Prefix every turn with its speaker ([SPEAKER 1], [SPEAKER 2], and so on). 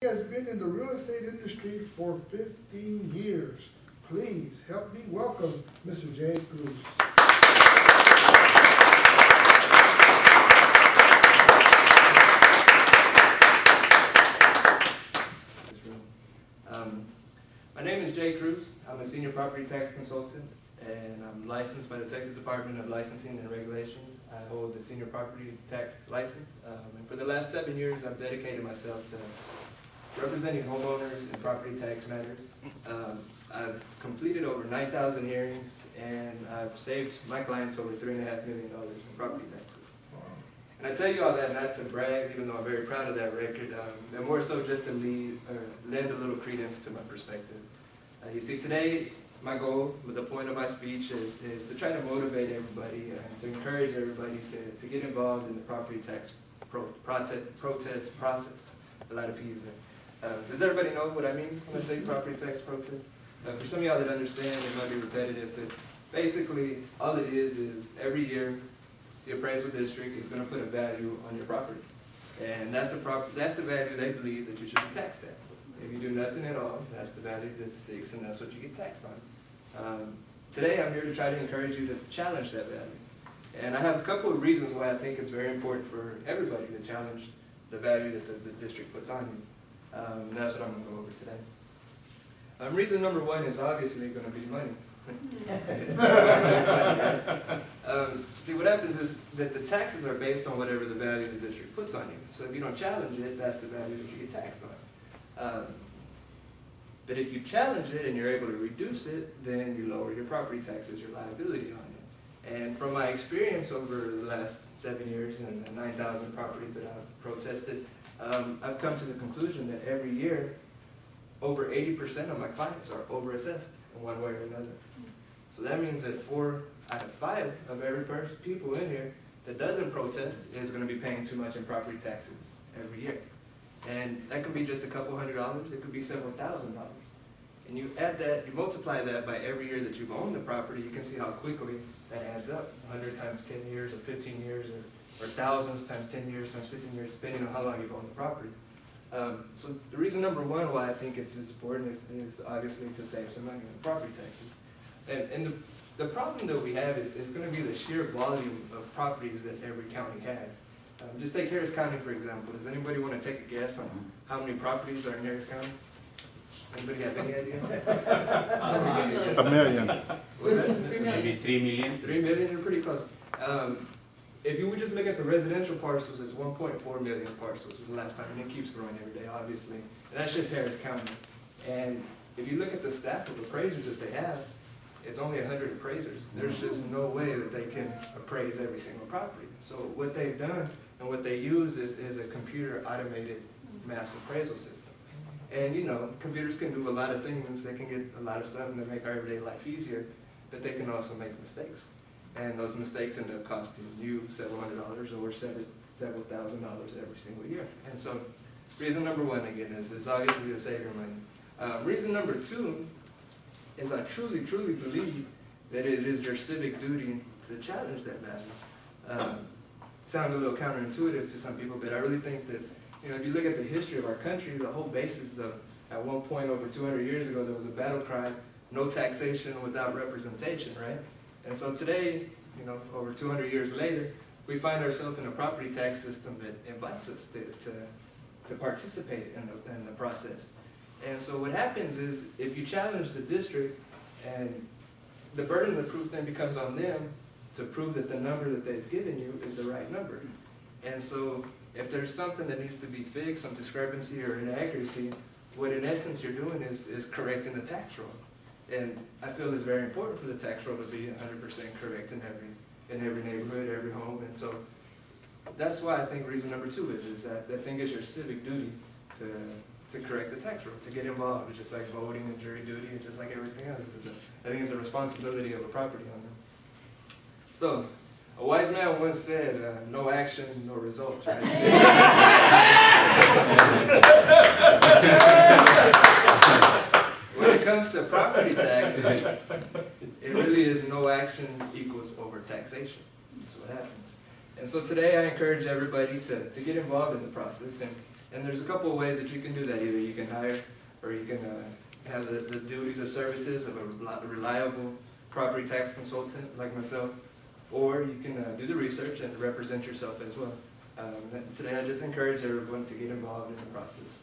[SPEAKER 1] He has been in the real estate industry for 15 years. Please help me welcome Mr. Jay Cruz.
[SPEAKER 2] My name is Jay Cruz. I'm a senior property tax consultant, and I'm licensed by the Texas Department of Licensing and Regulations. I hold a senior property tax license, and for the last 7 years, I've dedicated myself to representing homeowners in property tax matters. I've completed over 9,000 hearings, and I've saved my clients over $3.5 million in property taxes. And I tell you all that not to brag, even though I'm very proud of that record, and more so just to lend a little credence to my perspective. You see, today, my goal, with the point of my speech, is to try to motivate everybody and to encourage everybody to get involved in the property tax protest process. A lot of P's there. Does everybody know what I mean when I say property tax protest? For some of y'all that understand, it might be repetitive, but basically, all it is every year, the appraisal district is going to put a value on your property. And that's the value they believe that you should be taxed at. If you do nothing at all, that's the value that sticks, and that's what you get taxed on. Today, I'm here to try to encourage you to challenge that value. And I have a couple of reasons why I think it's very important for everybody to challenge the value that the district puts on you. And that's what I'm going to go over today. Reason number one is obviously going to be money. See, what happens is that the taxes are based on whatever the value the district puts on you. So if you don't challenge it, that's the value that you get taxed on. But if you challenge it and you're able to reduce it, then you lower your property taxes, your liability on it. And from my experience over the last 7 years and the 9,000 properties that I've protested, I've come to the conclusion that every year, over 80% of my clients are overassessed in one way or another. So that means that 4 out of 5 of every people in here that doesn't protest is going to be paying too much in property taxes every year. And that could be just a couple $100s, it could be several $1,000s. And you add that, you multiply that by every year that you've owned the property, you can see how quickly that adds up. 100 times 10 years or 15 years or thousands times 10 years times 15 years, depending on how long you've owned the property. So the reason number one why I think it's important is obviously to save some money on property taxes. And the problem that we have is going to be the sheer volume of properties that every county has. Just take Harris County, for example. Does anybody want to take a guess on how many properties are in Harris County? Anybody have any idea?
[SPEAKER 3] A million.
[SPEAKER 2] What's that?
[SPEAKER 4] 3 million. Maybe 3 million.
[SPEAKER 2] 3 million, you're pretty close. If you would just look at the residential parcels, it's 1.4 million parcels was the last time, and it keeps growing every day, obviously. And that's just Harris County. And if you look at the staff of appraisers that they have, it's only 100 appraisers. There's just no way that they can appraise every single property. So what they've done and what they use is a computer automated mass appraisal system. And you know, computers can do a lot of things. They can get a lot of stuff and they make our everyday life easier, but they can also make mistakes. And those mistakes end up costing you several $100s or several $1,000s every single year. And so reason number one, again, is obviously to save your money. Reason number two is I truly believe that it is your civic duty to challenge that value. Sounds a little counterintuitive to some people, but I really think that, you know, if you look at the history of our country, the whole basis of, at one point over 200 years ago, there was a battle cry, no taxation without representation, right? And so today, you know, over 200 years later, we find ourselves in a property tax system that invites us to participate in the process. And so what happens is, if you challenge the district, and the burden of proof then becomes on them to prove that the number that they've given you is the right number. And so if there's something that needs to be fixed, some discrepancy or inaccuracy, what in essence you're doing is correcting the tax roll. And I feel it's very important for the tax roll to be 100% correct in every neighborhood, every home. And so that's why I think reason number two is that I think it's your civic duty to correct the tax roll, to get involved. It's just like voting and jury duty, and just like everything else. I think it's a responsibility of a property owner. So, a wise man once said, no action, no results, right? When it comes to property taxes, it really is no action equals over-taxation. That's what happens. And so today I encourage everybody to get involved in the process. And And there's a couple of ways that you can do that. Either you can hire, or you can have the duties or services of a reliable property tax consultant like myself, or you can do the research and represent yourself as well. Today I just encourage everyone to get involved in the process.